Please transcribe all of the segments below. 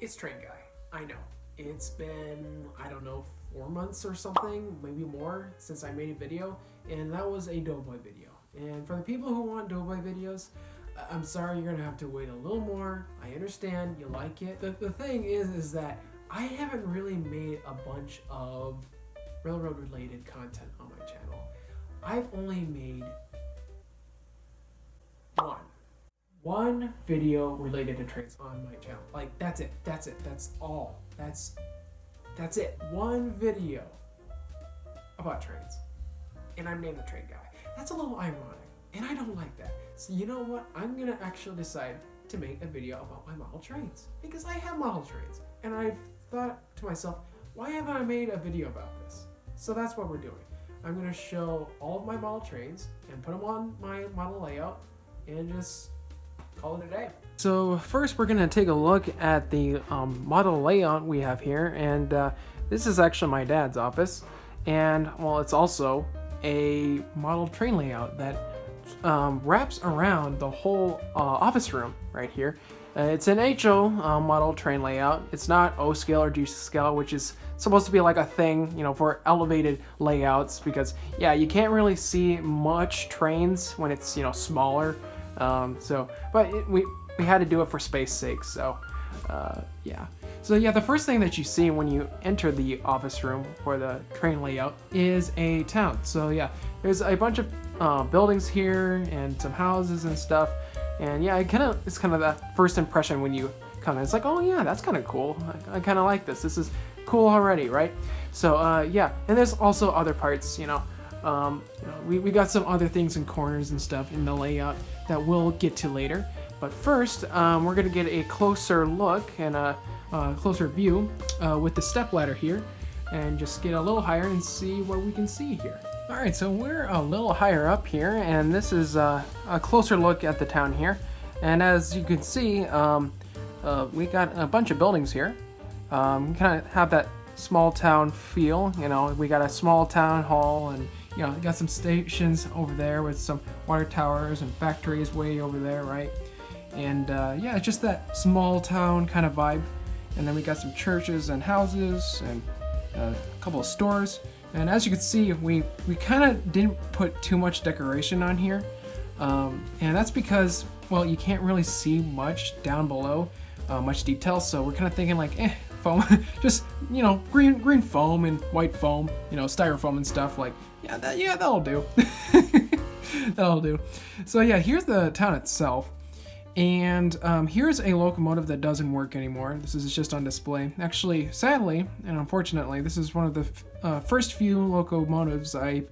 It's Train Guy. I know. It's been, I don't know, 4 months or something, maybe more, since I made a video, and that was a Doughboy video. And for the people who want Doughboy videos, I'm sorry, you're gonna have to wait a little more. I understand, you like it. The thing is that I haven't really made a bunch of railroad related content on my channel. I've only made one video related to trains on my channel. Like, that's it, that's all. That's it. One video about trains. And I'm named the Train Guy. That's a little ironic, and I don't like that. So you know what? I'm gonna actually decide to make a video about my model trains, because I have model trains. And I've thought to myself, why haven't I made a video about this? So that's what we're doing. I'm gonna show all of my model trains and put them on my model layout and just call it a day. So first we're gonna take a look at the model layout we have here, and this is actually my dad's office, and well, it's also a model train layout that wraps around the whole office room right here. It's an HO model train layout. It's not O scale or G scale, which is supposed to be like a thing, you know, for elevated layouts, because yeah, you can't really see much trains when it's, you know, smaller. We had to do it for space sake, so yeah. So yeah, the first thing that you see when you enter the office room for the train layout is a town. So yeah, there's a bunch of buildings here and some houses and stuff. And yeah, it's kind of that first impression when you come in. It's like, oh yeah, that's kind of cool. I kind of like this. This is cool already, right? So yeah, and there's also other parts, you know. We got some other things and corners and stuff in the layout that we'll get to later. But first, we're gonna get a closer look and a closer view with the stepladder here, and just get a little higher and see what we can see here. All right, so we're a little higher up here, and this is a closer look at the town here. And as you can see, we got a bunch of buildings here. Kind of have that small town feel, you know. We got a small town hall, and you know, got some stations over there with some water towers and factories way over there, right? And yeah, it's just that small town kind of vibe. And then we got some churches and houses and a couple of stores. And as you can see, we kind of didn't put too much decoration on here. And that's because, well, you can't really see much down below, much detail. So we're kind of thinking like, foam, just, you know, green foam and white foam, you know, styrofoam and stuff. Like, yeah, that'll do. That'll do. So yeah, here's the town itself. And here's a locomotive that doesn't work anymore. This is just on display. Actually, sadly and unfortunately, this is one of the first few locomotives I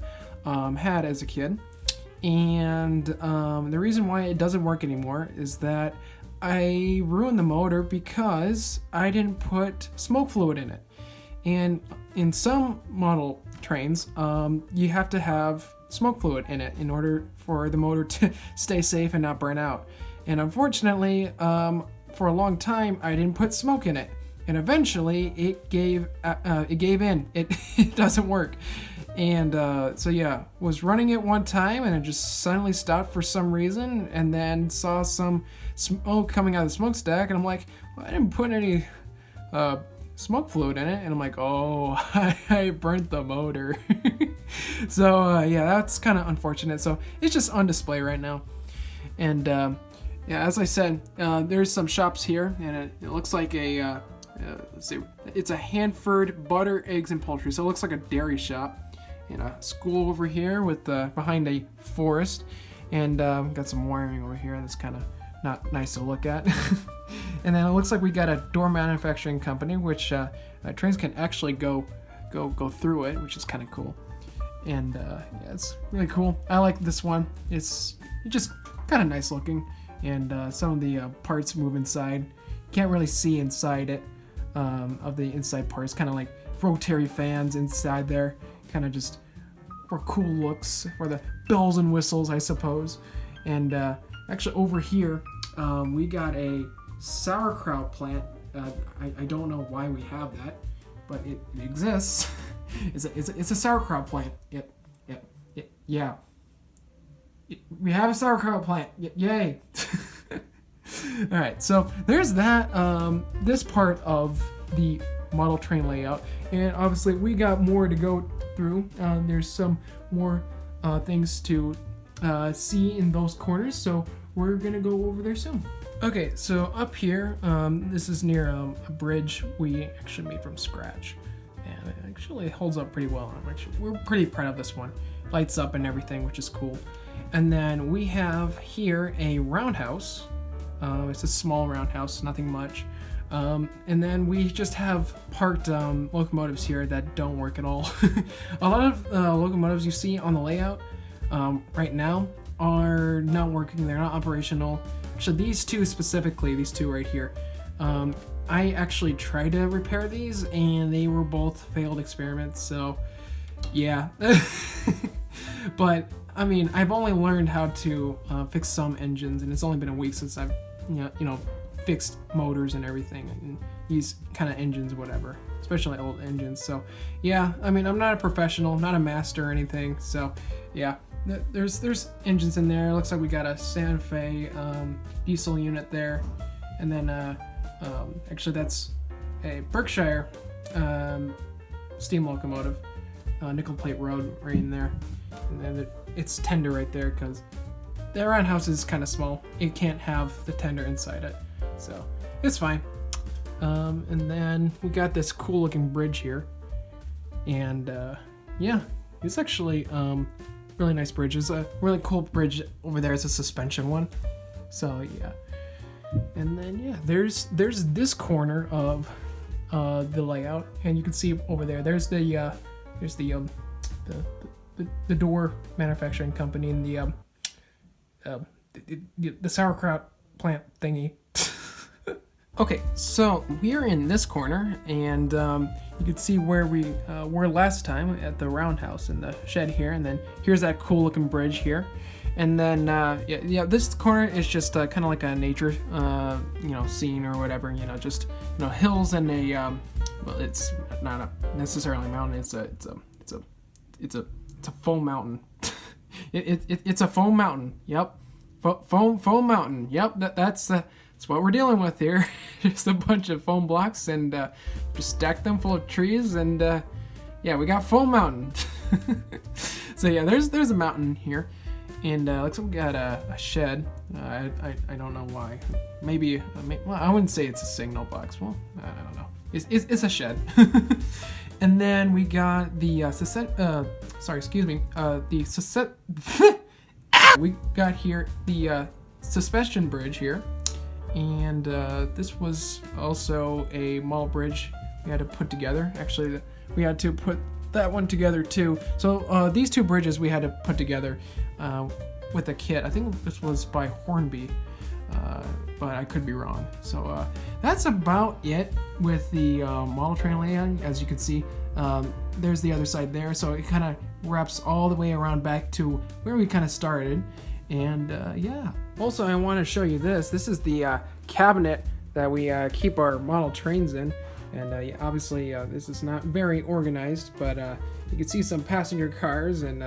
had as a kid. And the reason why it doesn't work anymore is that I ruined the motor because I didn't put smoke fluid in it. And in some model trains, you have to have smoke fluid in it in order for the motor to stay safe and not burn out. And unfortunately, for a long time, I didn't put smoke in it, and eventually it gave in. It doesn't work, and so yeah, was running it one time, and it just suddenly stopped for some reason, and then saw some smoke coming out of the smokestack, and I'm like, well, I didn't put any smoke fluid in it, and I'm like, oh, I burnt the motor. So yeah, that's kind of unfortunate. So it's just on display right now, and yeah, as I said, there's some shops here, and it looks like a, let's see, it's a Hanford Butter, Eggs, and Poultry, so it looks like a dairy shop. And a school over here with behind a forest, and got some wiring over here that's kind of not nice to look at. And then it looks like we got a door manufacturing company, which trains can actually go through it, which is kind of cool. And yeah, it's really cool. I like this one. It's just kind of nice looking. And some of the parts move inside. Can't really see inside it, of the inside parts, kind of like rotary fans inside there, kind of just for cool looks, for the bells and whistles, I suppose. And actually over here, we got a sauerkraut plant. I don't know why we have that, but it exists. It's a sauerkraut plant. Yeah. We have a sauerkraut plant. Yay. All right, so there's that. This part of the model train layout, and obviously we got more to go through. There's some more things to see in those corners, so we're gonna go over there soon. Okay, so up here, this is near a bridge we actually made from scratch, and it actually holds up pretty well. We're pretty proud of this one. Lights up and everything, which is cool. And then we have here a roundhouse. It's a small roundhouse, nothing much. And then we just have parked locomotives here that don't work at all. A lot of locomotives you see on the layout right now are not working. They're not operational. Actually, these two specifically, these two right here, I actually tried to repair these and they were both failed experiments, so yeah. But I mean, I've only learned how to fix some engines, and it's only been a week since I've you know fixed motors and everything, and these kind of engines, whatever, especially old engines. So yeah, I mean, I'm not a professional, not a master or anything. So yeah, there's engines in there. It looks like we got a Santa Fe diesel unit there, and then actually that's a Berkshire steam locomotive, nickel plate road right in there, and then it's tender right there because the roundhouse is kind of small. It can't have the tender inside it, so it's fine. And then we got this cool looking bridge here, and yeah, it's actually really nice bridge. It's a really cool bridge over there. It's a suspension one, so yeah. And then yeah, there's this corner of the layout, and you can see over there. There's the door manufacturing company and the sauerkraut plant thingy. Okay, so we're in this corner, and you can see where we were last time at the roundhouse in the shed here, and then here's that cool looking bridge here. And then yeah, this corner is just kind of like a nature scene or whatever, just hills and a well, it's not necessarily a mountain. It's a foam mountain. It's a foam mountain. Yep, foam mountain. Yep, that's what we're dealing with here. Just a bunch of foam blocks, and just stack them full of trees, and yeah, we got foam mountain. So yeah, there's a mountain here, and looks like we got a shed. I don't know why. Maybe well, I wouldn't say it's a signal box. Well, I don't know. It's a shed. And then we got the we got here the suspension bridge here, and this was also a model bridge we had to put together. Actually, we had to put that one together too. So these two bridges we had to put together with a kit. I think this was by Hornby, but I could be wrong. So that's about it with the model train layout. As you can see, there's the other side there, so it kind of wraps all the way around back to where we kind of started. And yeah, also I want to show you this. This is the cabinet that we keep our model trains in, and yeah, obviously this is not very organized, but you can see some passenger cars and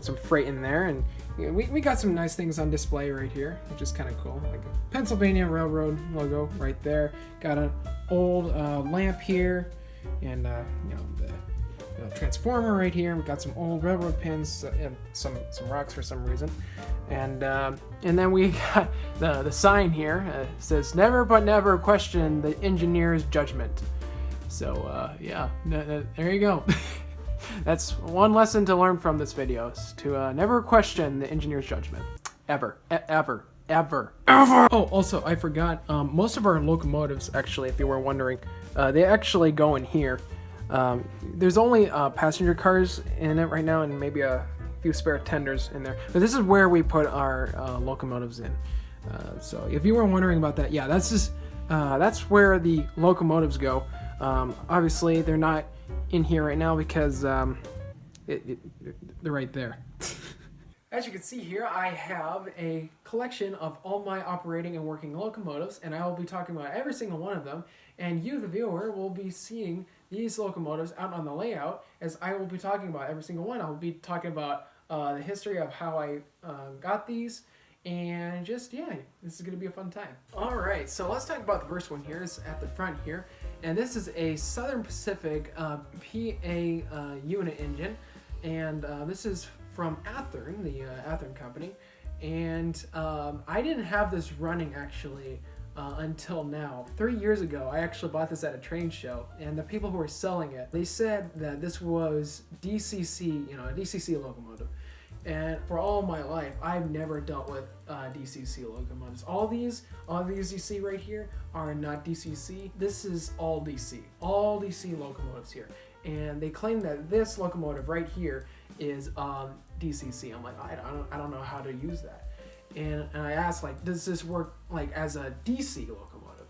some freight in there, and we got some nice things on display right here, which is kind of cool, like a Pennsylvania Railroad logo right there. Got an old lamp here, and the transformer right here. We got some old railroad pins and some rocks for some reason, and then we got the sign here. It says "Never but never question the engineer's judgment." So yeah, there you go. That's one lesson to learn from this video, is to never question the engineer's judgment. Ever. Oh, also, I forgot, most of our locomotives, actually, if you were wondering, they actually go in here. There's only passenger cars in it right now, and maybe a few spare tenders in there. But this is where we put our locomotives in. So if you were wondering about that, yeah, that's where the locomotives go. Obviously, they're not in here right now because they're right there. As you can see here, I have a collection of all my operating and working locomotives, and I will be talking about every single one of them, and you, the viewer, will be seeing these locomotives out on the layout, as I will be talking about every single one. I will be talking about the history of how I got these, And just, yeah, this is going to be a fun time. All right, so let's talk about the first one here. It's at the front here. And this is a Southern Pacific PA unit engine. And this is from Athearn, the Athearn company. And I didn't have this running actually until now. 3 years ago, I actually bought this at a train show, and the people who were selling it, they said that this was DCC, a DCC locomotive. And for all my life, I've never dealt with DCC locomotives. All these you see right here are not DCC. This is all DC locomotives here. And they claim that this locomotive right here is DCC. I'm like, I don't know how to use that. And I asked, like, does this work like as a DC locomotive?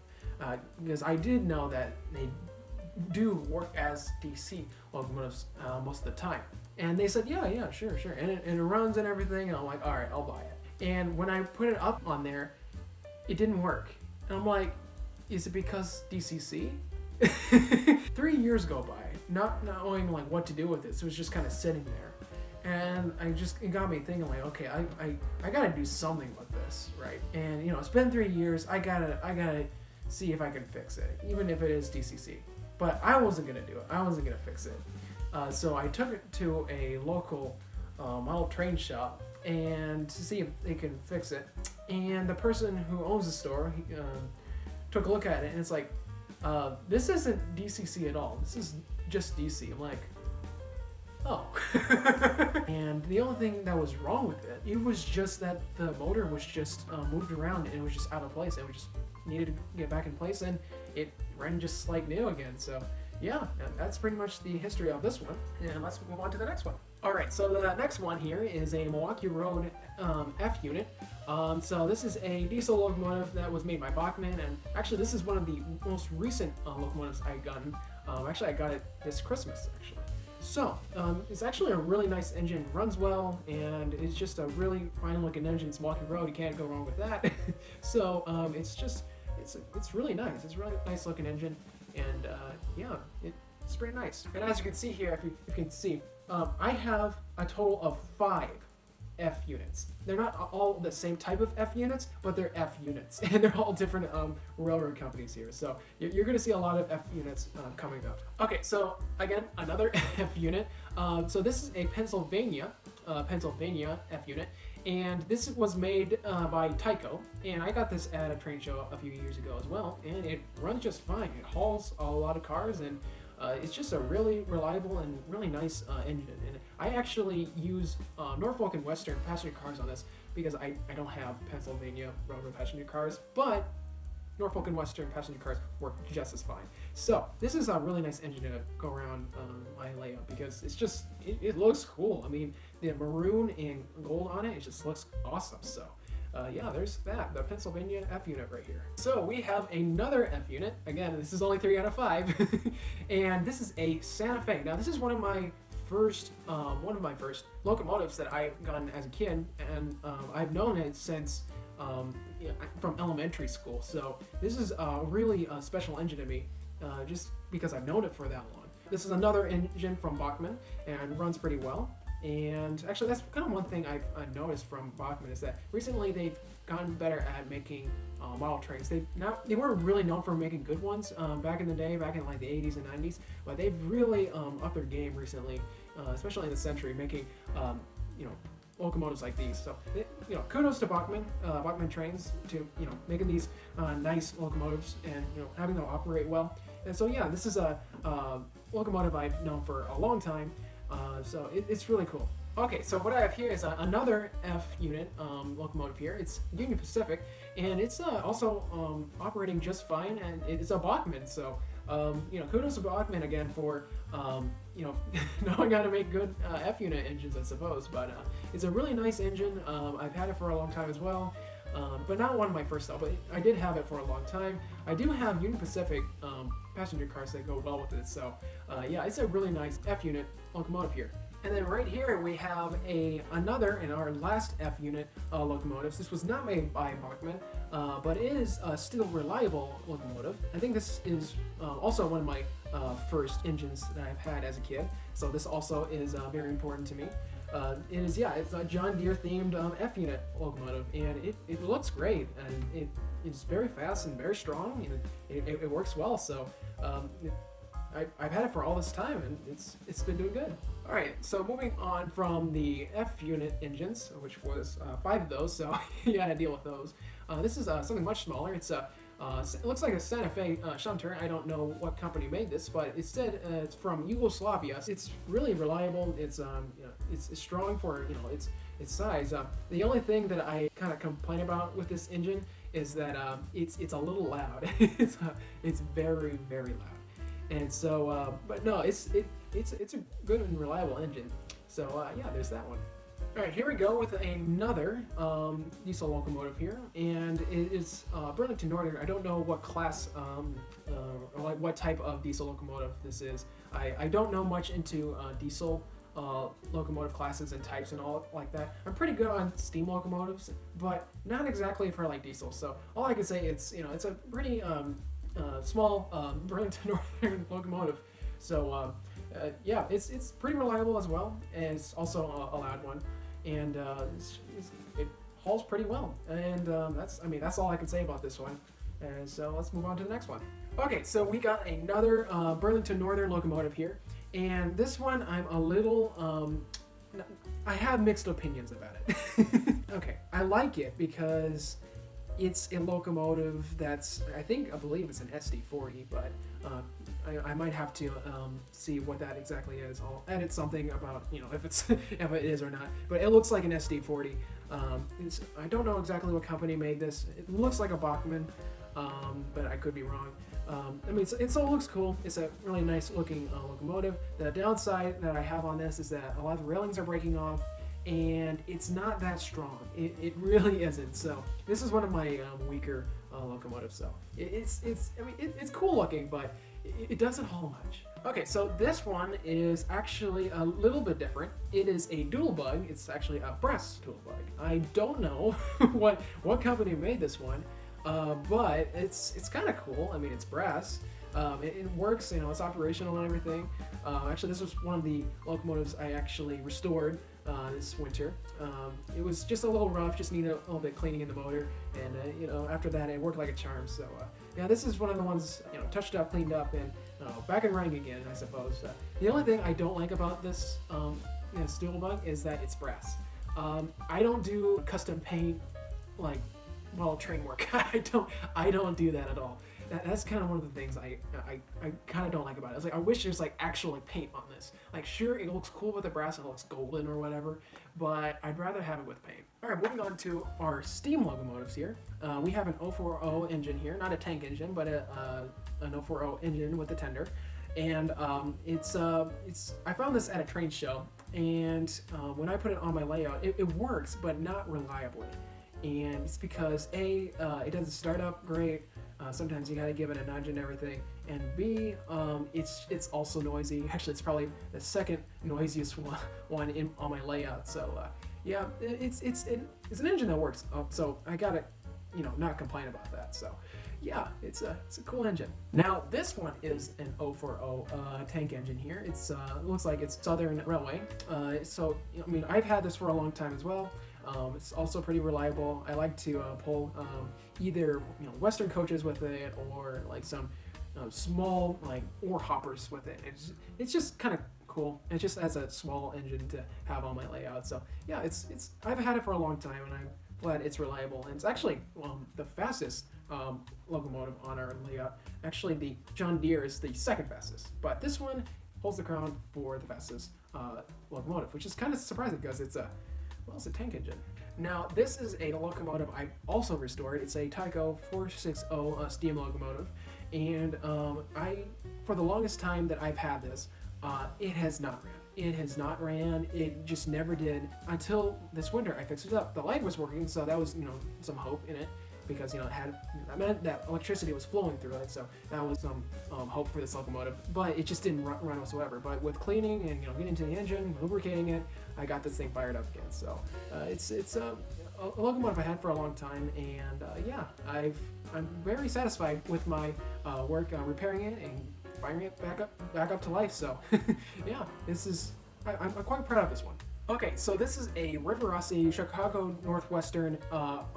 Because I did know that they do work as DC locomotives most of the time. And they said, yeah, sure. And it runs and everything. And I'm like, all right, I'll buy it. And when I put it up on there, it didn't work. And I'm like, is it because DCC? 3 years go by, not knowing like what to do with it. So it was just kind of sitting there. And it got me thinking like, okay, I gotta do something with this, right? And it's been 3 years. I gotta see if I can fix it, even if it is DCC. But I wasn't gonna do it. I wasn't gonna fix it. So I took it to a local model train shop and to see if they can fix it. And the person who owns the store took a look at it, and it's like, this isn't DCC at all. This is just DC. I'm like, oh. And the only thing that was wrong with it was just that the motor was just moved around and it was just out of place. And we just needed to get back in place, and it ran just like new again. So yeah, that's pretty much the history of this one. And let's move on to the next one. All right, so the next one here is a Milwaukee Road F unit. So this is a diesel locomotive that was made by Bachmann, and actually this is one of the most recent locomotives I've gotten. Actually, I got it this Christmas, actually. So, it's actually a really nice engine, runs well, and it's just a really fine looking engine. It's Milwaukee Road, you can't go wrong with that. So, it's really nice. It's a really nice looking engine, and yeah, it's pretty nice. And as you can see here, if you can see, I have a total of 5 F units. They're not all the same type of F units, but they're F units, and they're all different railroad companies here. So you're going to see a lot of F units coming up. Okay, so again, another F unit. So this is a Pennsylvania F unit, and this was made by Tyco, and I got this at a train show a few years ago as well, and it runs just fine. It hauls a lot of cars, and it's just a really reliable and really nice engine. And I actually use Norfolk and Western passenger cars on this because I don't have Pennsylvania railroad passenger cars, but Norfolk and Western passenger cars work just as fine. So this is a really nice engine to go around my layout because it looks cool. I mean, the maroon and gold on it just looks awesome. So yeah, there's that, the Pennsylvania F unit right here. So we have another F unit. Again, this is only 3 out of 5, and this is a Santa Fe. Now this is one of my first locomotives that I've gotten as a kid, and I've known it since from elementary school. So this is a really special engine to me, just because I've known it for that long. This is another engine from Bachmann and runs pretty well. And actually, that's kind of one thing I've noticed from Bachmann is that recently they've gotten better at making model trains. They weren't really known for making good ones back in the day, back in like the 80s and 90s, but they've really upped their game recently, especially in the century, making locomotives like these. So kudos to Bachmann Trains to making these nice locomotives and having them operate well. And so yeah, this is a locomotive I've known for a long time. So it's really cool. Okay, so what I have here is another F unit locomotive here. It's Union Pacific, and it's also operating just fine, and it's a Bachmann. So kudos to Bachmann again for knowing how to make good F unit engines, I suppose. But it's a really nice engine. I've had it for a long time as well. But not one of my first stuff, but I did have it for a long time. I do have Union Pacific passenger cars that go well with it, so yeah, it's a really nice F unit locomotive here. And then right here we have another in our last F unit locomotives. This was not made by Bachmann, but it is a still reliable locomotive. I think this is also one of my first engines that I've had as a kid, so this also is very important to me. It's a John Deere themed F-unit locomotive, and it looks great, and it's very fast and very strong, and it works well. So I've had it for all this time, and it's been doing good. All right, so moving on from the F-unit engines, which was 5 of those, so you got to deal with those. This is something much smaller. It looks like a Santa Fe shunter. I don't know what company made this, but it said it's from Yugoslavia. It's really reliable. It's strong for its size. The only thing that I kind of complain about with this engine is that it's a little loud. It's very very loud. And so, but no, it's a good and reliable engine. So yeah, there's that one. All right, here we go with another diesel locomotive here, and it is Burlington Northern. I don't know what class, or what type of diesel locomotive this is. I don't know much into diesel locomotive classes and types and all like that. I'm pretty good on steam locomotives, but not exactly for like diesel. So all I can say it's a pretty small Burlington Northern locomotive. So yeah, it's pretty reliable as well, and it's also a loud one, and it hauls pretty well. And that's all I can say about this one. And so let's move on to the next one. Okay, so we got another Burlington Northern locomotive here, and this one I'm a little I have mixed opinions about it. Okay, I like it because it's a locomotive that's, I believe it's an SD40, but I might have to see what that exactly is. I'll edit something about, if it's if it is or not. But it looks like an SD40. I don't know exactly what company made this. It looks like a Bachmann, but I could be wrong. It all looks cool. It's a really nice looking locomotive. The downside that I have on this is that a lot of the railings are breaking off, and it's not that strong. It really isn't. So this is one of my weaker locomotives. So it's cool looking, but it doesn't haul much. Okay, so this one is actually a little bit different. It is a Doughboy. It's actually a brass Doughboy. I don't know what company made this one, but it's kind of cool. It's brass. It works, it's operational and everything. Actually, this was one of the locomotives I actually restored this winter. It was just a little rough, just needed a little bit cleaning in the motor, and after that it worked like a charm. So yeah, this is one of the ones touched up, cleaned up, and back and running again, I suppose. The only thing I don't like about this steel bug is that it's brass. I don't do custom paint train work. I don't do that at all. That's kind of one of the things I kind of don't like about it. It's like I wish there's actual paint on this. Sure, it looks cool with the brass and it looks golden or whatever, but I'd rather have it with paint. All right, moving on to our steam locomotives here. We have an 040 engine here, not a tank engine, but an 040 engine with a tender. And I found this at a train show, and when I put it on my layout, it works, but not reliably. And it's because it doesn't start up great. Sometimes you gotta give it a nudge and everything, and B, it's also noisy. Actually, it's probably the second noisiest one on my layout. So yeah, it's an engine that works. So I gotta not complain about that. So yeah, it's a cool engine. Now this one is an 040 tank engine here. It looks like it's Southern Railway. So I've had this for a long time as well. It's also pretty reliable. I like to pull either Western coaches with it, or some small ore hoppers with it. It's just kind of cool. It just has a small engine to have on my layout. So yeah, I've had it for a long time, and I'm glad it's reliable. And it's actually the fastest locomotive on our layout. Actually, the John Deere is the second fastest, but this one holds the crown for the fastest locomotive, which is kind of surprising because it's a tank engine. Now, this is a locomotive I also restored. It's a Tyco 460 steam locomotive, and for the longest time that I've had this, it has not ran. It has not ran. It just never did until this winter. I fixed it up. The light was working, so that was some hope in it, because that meant that electricity was flowing through it, so that was some hope for this locomotive. But it just didn't run whatsoever. But with cleaning and getting into the engine, lubricating it, I got this thing fired up again. So it's a locomotive I had for a long time, and yeah, I'm very satisfied with my work repairing it and firing it back up to life. So yeah, I'm quite proud of this one. Okay, so this is a River Rossi Chicago Northwestern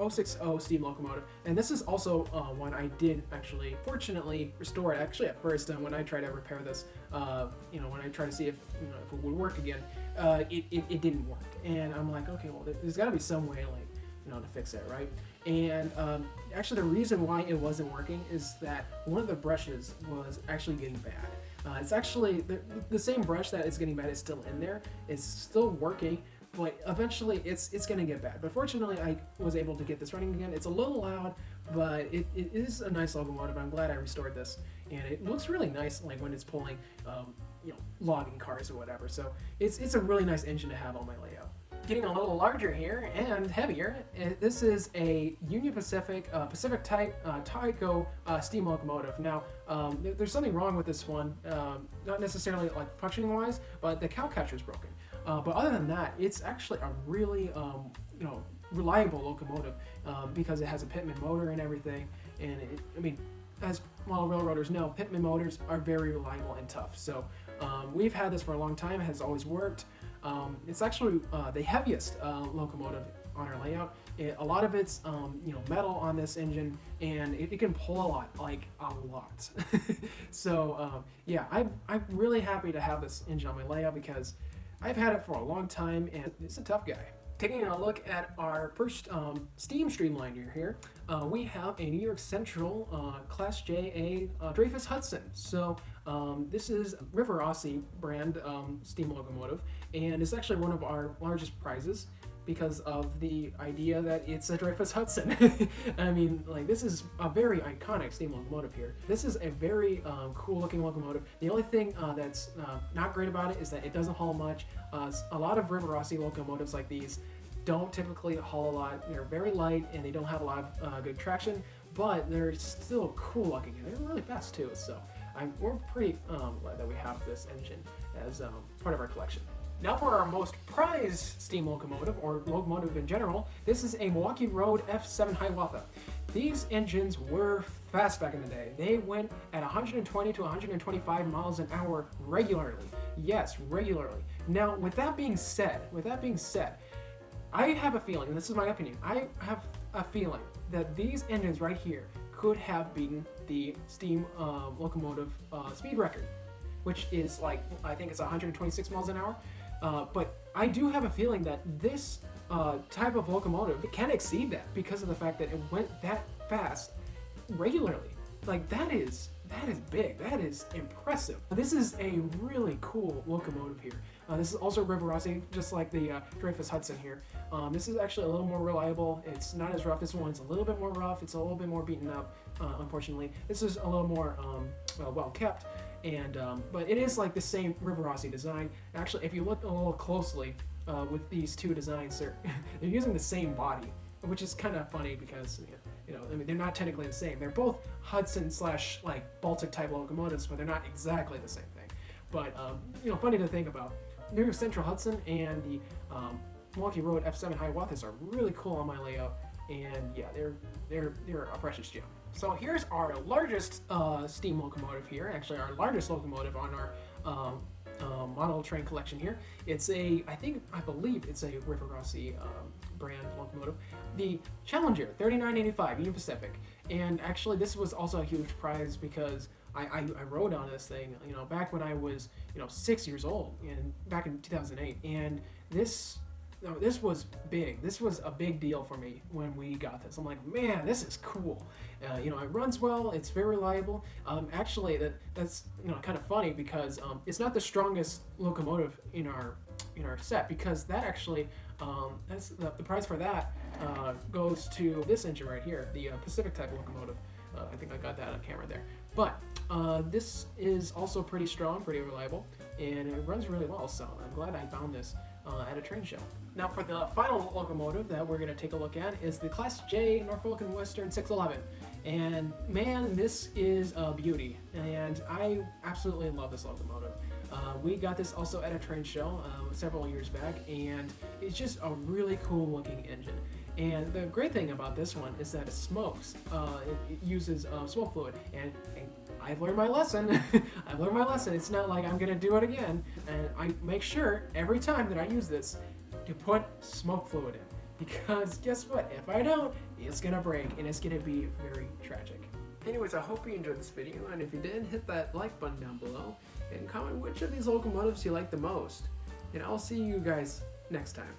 060 steam locomotive, and this is also one I did actually, fortunately, restore it. Actually, at first, when I tried to repair this, when I tried to see if if it would work again, it didn't work, and I'm like, okay, well, there's got to be some way, like, to fix it, right? And actually, the reason why it wasn't working is that one of the brushes was actually getting bad. It's actually the same brush that is getting bad is still in there. It's still working, but eventually it's going to get bad. But fortunately, I was able to get this running again. It's a little loud, but it is a nice locomotive. I'm glad I restored this, and it looks really nice, like when it's pulling, logging cars or whatever. So it's a really nice engine to have on my layout. Getting a little larger here and heavier, this is a Union Pacific Pacific type Tyco steam locomotive. Now, there's something wrong with this one, not necessarily like functioning wise, but the cow catcher is broken. But other than that, it's actually a really reliable locomotive because it has a Pitman motor and everything. And as model railroaders know, Pitman motors are very reliable and tough. So we've had this for a long time. It has always worked. It's actually the heaviest locomotive on our layout. A lot of it's metal on this engine, and it can pull a lot, like a lot. So yeah, I'm really happy to have this engine on my layout because I've had it for a long time, and it's a tough guy. Taking a look at our first steam streamliner here, we have a New York Central Class JA Dreyfus Hudson. So this is River Rossi brand steam locomotive, and it's actually one of our largest prizes because of the idea that it's a Dreyfus Hudson. I mean, like, this is a very iconic steam locomotive here. This is a very cool looking locomotive. The only thing that's not great about it is that it doesn't haul much. A lot of River Rossi locomotives like these don't typically haul a lot. They're very light and they don't have a lot of good traction, but they're still cool looking and they're really fast too. So we're pretty glad that we have this engine as part of our collection. Now for our most prized steam locomotive, or locomotive in general, this is a Milwaukee Road F7 Hiawatha. These engines were fast back in the day. They went at 120 to 125 miles an hour regularly. Yes, regularly. Now, with that being said, I have a feeling, and this is my opinion, I have a feeling that these engines right here could have beaten the steam locomotive speed record, which is like, I think it's 126 miles an hour. But I do have a feeling that this type of locomotive can exceed that because of the fact that it went that fast regularly. Like, that is big. That is impressive. This is a really cool locomotive here. This is also River Rossi, just like the Dreyfus Hudson here. This is actually a little more reliable. It's not as rough. This one's a little bit more rough. It's a little bit more beaten up, unfortunately. This is a little more well kept. And but it is like the same River Rossi design. Actually, if you look a little closely with these two designs, they're using the same body, which is kind of funny because they're not technically the same. They're both Hudson / like Baltic type locomotives, but they're not exactly the same thing. But funny to think about. New York Central Hudson and the Milwaukee Road F7 Hiawatha's are really cool on my layout, and yeah, they're a precious gem. So here's our largest steam locomotive here. Actually, our largest locomotive on our model train collection here. It's I believe it's a River Rossi brand locomotive. The Challenger 3985 Union Pacific. And actually, this was also a huge prize because I rode on this thing, back when I was, 6 years old, and back in 2008. And this was big. This was a big deal for me when we got this. I'm like, man, this is cool. It runs well. It's very reliable. Actually, that's kind of funny because it's not the strongest locomotive in our set, because that actually that's the price for that goes to this engine right here, the Pacific type locomotive. I think I got that on camera there. But this is also pretty strong, pretty reliable, and it runs really well. So I'm glad I found this at a train show. Now for the final locomotive that we're going to take a look at is the Class J Norfolk and Western 611. And man, this is a beauty, and I absolutely love this locomotive. We got this also at a train show several years back, and it's just a really cool looking engine. And the great thing about this one is that it smokes. It uses smoke fluid, and I've learned my lesson. I've learned my lesson. It's not like I'm gonna do it again, and I make sure every time that I use this to put smoke fluid in. Because guess what? If I don't, it's gonna break and it's gonna be very tragic. Anyways, I hope you enjoyed this video, and if you did, hit that like button down below and comment which of these locomotives you like the most. And I'll see you guys next time.